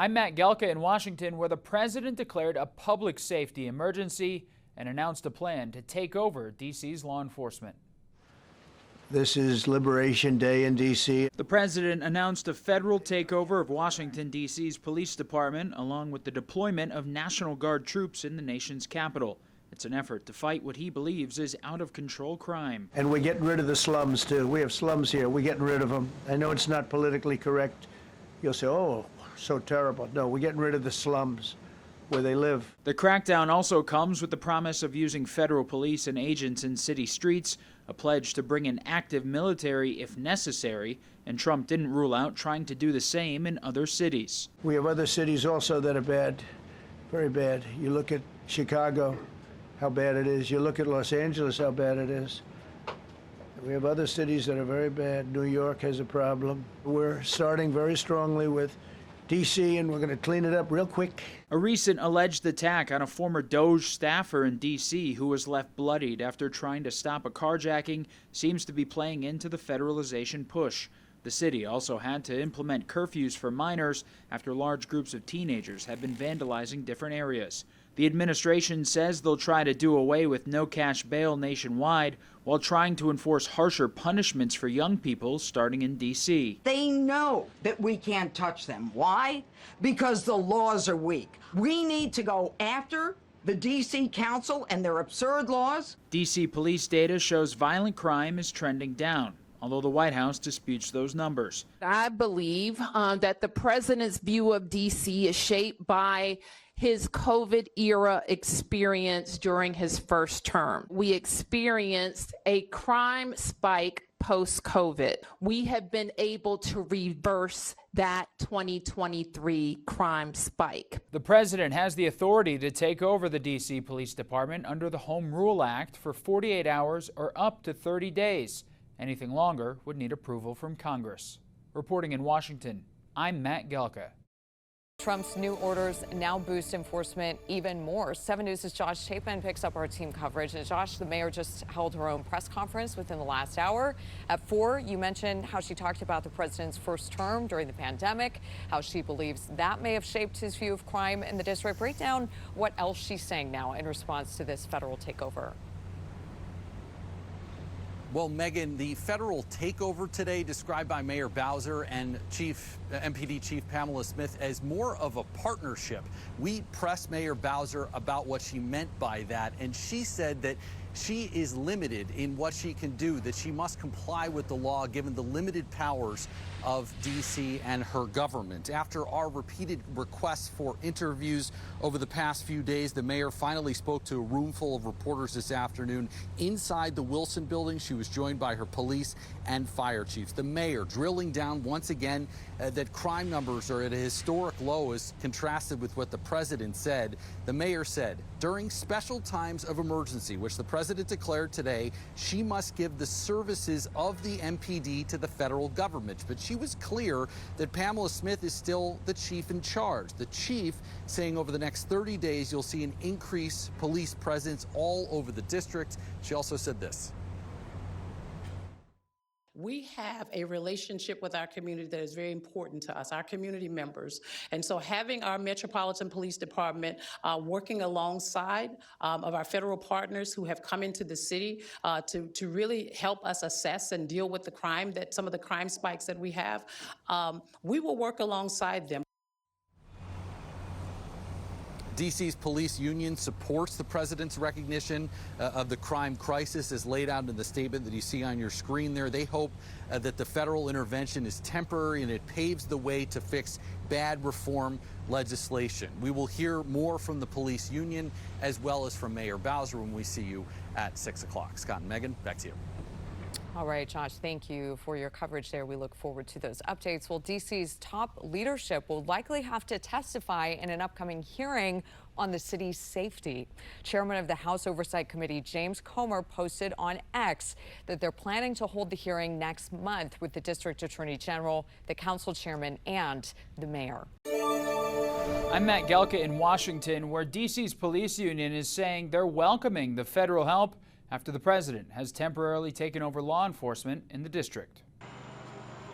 I'm Matt Gelka in Washington, where the president declared a public safety emergency and announced a plan to take over D.C.'s law enforcement. This is Liberation Day in D.C. The president announced a federal takeover of Washington, D.C.'s police department, along with the deployment of National Guard troops in the nation's capital. It's an effort to fight what he believes is out-of-control crime. And we're getting rid of the slums, too. We have slums here. We're getting rid of them. I know it's not politically correct. You'll say, oh, so terrible. No, we're getting rid of the slums where they live. The crackdown also comes with the promise of using federal police and agents in city streets, a pledge to bring in active military if necessary, and Trump didn't rule out trying to do the same in other cities. We have other cities also that are bad, very bad. You look at Chicago, how bad it is. You look at Los Angeles, how bad it is. We have other cities that are very bad. New York has a problem. We're starting very strongly with D.C., and we're going to clean it up real quick. A recent alleged attack on a former DOJ staffer in D.C. who was left bloodied after trying to stop a carjacking seems to be playing into the federalization push. The city also had to implement curfews for minors after large groups of teenagers had been vandalizing different areas. The administration says they'll try to do away with no-cash bail nationwide while trying to enforce harsher punishments for young people starting in D.C. They know that we can't touch them. Why? Because the laws are weak. We need to go after the D.C. Council and their absurd laws. D.C. police data shows violent crime is trending down, although the White House disputes those numbers. I believe that the president's view of D.C. is shaped by his COVID-era experience during his first term. We experienced a crime spike post-COVID. We have been able to reverse that 2023 crime spike. The president has the authority to take over the D.C. Police Department under the Home Rule Act for 48 hours or up to 30 days. Anything longer would need approval from Congress. Reporting in Washington, I'm Matt Gelka. Trump's new orders now boost enforcement even more. 7 News' Josh Chapin picks up our team coverage. And Josh, the mayor just held her own press conference within the last hour. At 4, you mentioned how she talked about the president's first term during the pandemic, how she believes that may have shaped his view of crime in the district. Break down what else she's saying now in response to this federal takeover. Well, Megan, the federal takeover today described by Mayor Bowser and MPD Chief Pamela Smith as more of a partnership. We pressed Mayor Bowser about what she meant by that, and she said that she is limited in what she can do, that she must comply with the law given the limited powers of D.C. and her government. After our repeated requests for interviews over the past few days, the mayor finally spoke to a room full of reporters this afternoon inside the Wilson building. She was joined by her police and fire chiefs. The mayor drilling down once again that crime numbers are at a historic low as contrasted with what the president said. The mayor said during special times of emergency, which the president declared today, she must give the services of the MPD to the federal government. But she was clear that Pamela Smith is still the chief in charge. The chief saying over the next 30 days, you'll see an increased police presence all over the district. She also said this. We have a relationship with our community that is very important to us, our community members. And so having our Metropolitan Police Department working alongside of our federal partners who have come into the city to really help us assess and deal with the crime, that some of the crime spikes that we have, we will work alongside them. D.C.'s police union supports the president's recognition of the crime crisis as laid out in the statement that you see on your screen there. They hope that the federal intervention is temporary and it paves the way to fix bad reform legislation. We will hear more from the police union as well as from Mayor Bowser when we see you at 6 o'clock. Scott and Megan, back to you. All right, Josh, thank you for your coverage there. We look forward to those updates. Well, D.C.'s top leadership will likely have to testify in an upcoming hearing on the city's safety. Chairman of the House Oversight Committee, James Comer, posted on X that they're planning to hold the hearing next month with the District Attorney General, the council chairman, and the mayor. I'm Matt Gelka in Washington, where D.C.'s police union is saying they're welcoming the federal help after the president has temporarily taken over law enforcement in the district.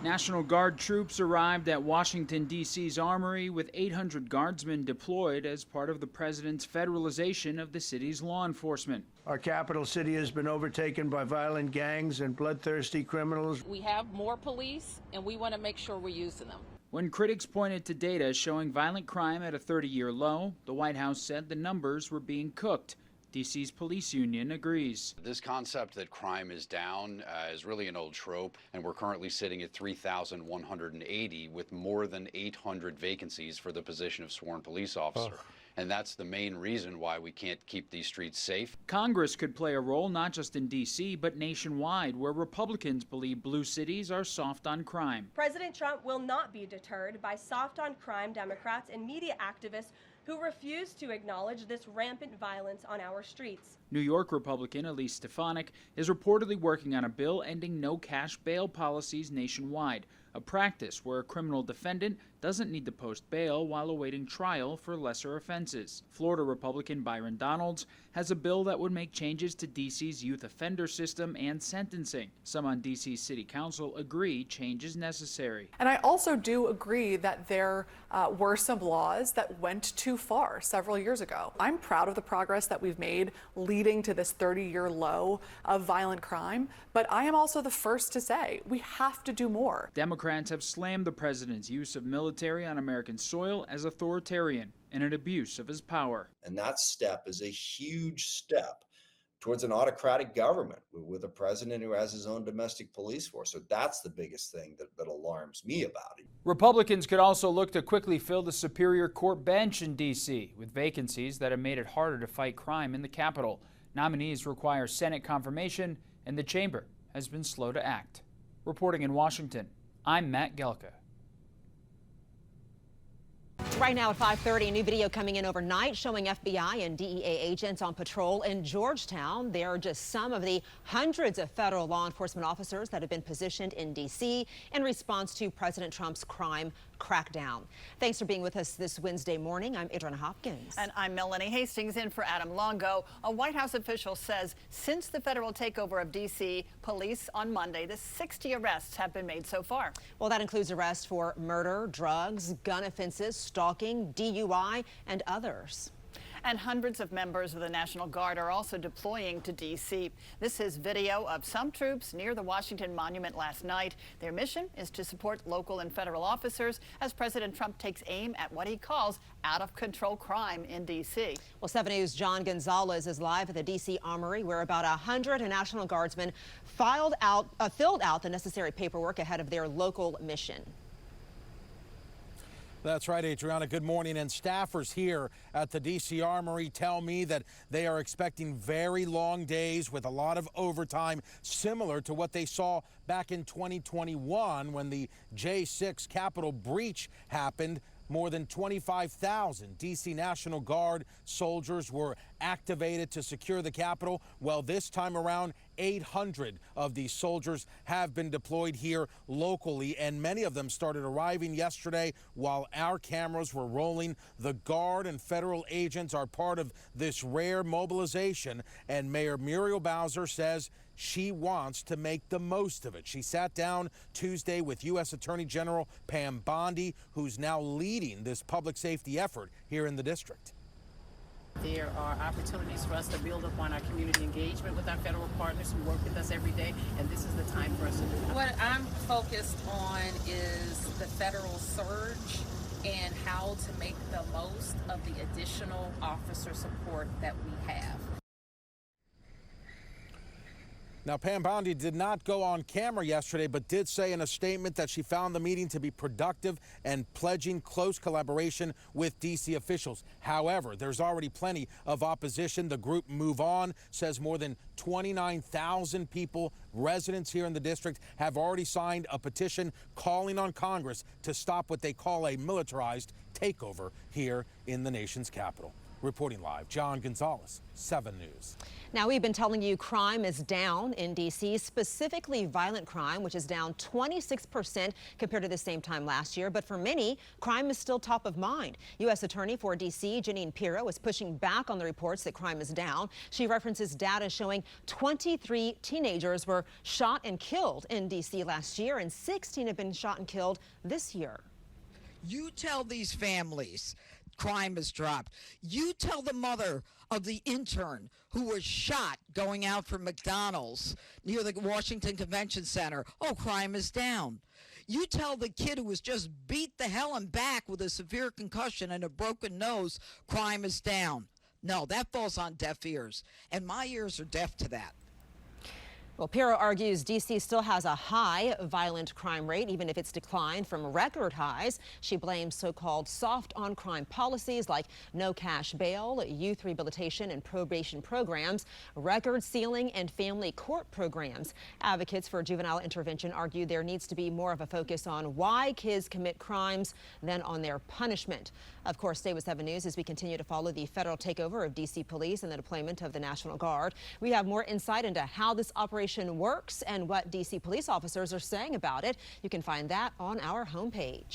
National Guard troops arrived at Washington, D.C.'s Armory with 800 guardsmen deployed as part of the president's federalization of the city's law enforcement. Our capital city has been overtaken by violent gangs and bloodthirsty criminals. We have more police, and we want to make sure we're using them. When critics pointed to data showing violent crime at a 30-year low, the White House said the numbers were being cooked. D.C.'s police union agrees. This concept that crime is down is really an old trope, and we're currently sitting at 3,180 with more than 800 vacancies for the position of sworn police officer. And that's the main reason why we can't keep these streets safe. Congress could play a role not just in D.C., but nationwide, where Republicans believe blue cities are soft on crime. President Trump will not be deterred by soft on crime Democrats and media activists who refuse to acknowledge this rampant violence on our streets. New York Republican Elise Stefanik is reportedly working on a bill ending no-cash bail policies nationwide, a practice where a criminal defendant doesn't need to post bail while awaiting trial for lesser offenses. Florida Republican Byron Donalds has a bill that would make changes to D.C.'s youth offender system and sentencing. Some on D.C.'s City Council agree change is necessary. And I also do agree that there were some laws that went too far several years ago. I'm proud of the progress that we've made leading to this 30-year low of violent crime, but I am also the first to say we have to do more. Democrats have slammed the president's use of military on American soil as authoritarian and an abuse of his power. And that step is a huge step towards an autocratic government with a president who has his own domestic police force. So that's the biggest thing that alarms me about it. Republicans could also look to quickly fill the Superior Court bench in D.C. with vacancies that have made it harder to fight crime in the Capitol. Nominees require Senate confirmation, and the chamber has been slow to act. Reporting in Washington, I'm Matt Gelka. Right now at 5:30, a new video coming in overnight showing FBI and DEA agents on patrol in Georgetown. There are just some of the hundreds of federal law enforcement officers that have been positioned in D.C. in response to President Trump's crime crackdown. Thanks for being with us this Wednesday morning. I'm Adriana Hopkins. And I'm Melanie Hastings in for Adam Longo. A White House official says since the federal takeover of D.C. police on Monday, the 60 arrests have been made so far. Well, that includes arrests for murder, drugs, gun offenses, stalking, DUI, and others. And hundreds of members of the National Guard are also deploying to D.C. This is video of some troops near the Washington Monument last night. Their mission is to support local and federal officers as President Trump takes aim at what he calls out-of-control crime in D.C. Well, 7 News' John Gonzalez is live at the D.C. Armory, where about 100 National Guardsmen filled out the necessary paperwork ahead of their local mission. That's right, Adriana. Good morning. And staffers here at the D.C. Armory tell me that they are expecting very long days with a lot of overtime, similar to what they saw back in 2021 when the J6 Capitol breach happened. More than 25,000 D.C. National Guard soldiers were activated to secure the Capitol. Well, this time around, 800 of these soldiers have been deployed here locally, and many of them started arriving yesterday while our cameras were rolling. The Guard and federal agents are part of this rare mobilization, and Mayor Muriel Bowser says she wants to make the most of it. She sat down Tuesday with U.S. Attorney General Pam Bondi, who's now leading this public safety effort here in the district. There are opportunities for us to build upon our community engagement with our federal partners who work with us every day, and this is the time for us to do that. What I'm focused on is the federal surge and how to make the most of the additional officer support that we have. Now, Pam Bondi did not go on camera yesterday, but did say in a statement that she found the meeting to be productive and pledging close collaboration with D.C. officials. However, there's already plenty of opposition. The group Move On says more than 29,000 people, residents here in the district, have already signed a petition calling on Congress to stop what they call a militarized takeover here in the nation's capital. Reporting live, John Gonzalez, 7 News. Now, we've been telling you crime is down in D.C., specifically violent crime, which is down 26% compared to the same time last year. But for many, crime is still top of mind. U.S. Attorney for D.C., Jeanine Pirro, is pushing back on the reports that crime is down. She references data showing 23 teenagers were shot and killed in D.C. last year, and 16 have been shot and killed this year. You tell these families crime has dropped. You tell the mother of the intern who was shot going out from McDonald's near the Washington Convention Center, oh, crime is down. You tell the kid who was just beat the hell and back with a severe concussion and a broken nose, crime is down. No, that falls on deaf ears, and my ears are deaf to that. Well, Pirro argues D.C. still has a high violent crime rate, even if it's declined from record highs. She blames so-called soft-on-crime policies like no cash bail, youth rehabilitation and probation programs, record sealing, and family court programs. Advocates for juvenile intervention argue there needs to be more of a focus on why kids commit crimes than on their punishment. Of course, stay with 7 News as we continue to follow the federal takeover of D.C. police and the deployment of the National Guard. We have more insight into how this operation works and what D.C. police officers are saying about it. You can find that on our homepage.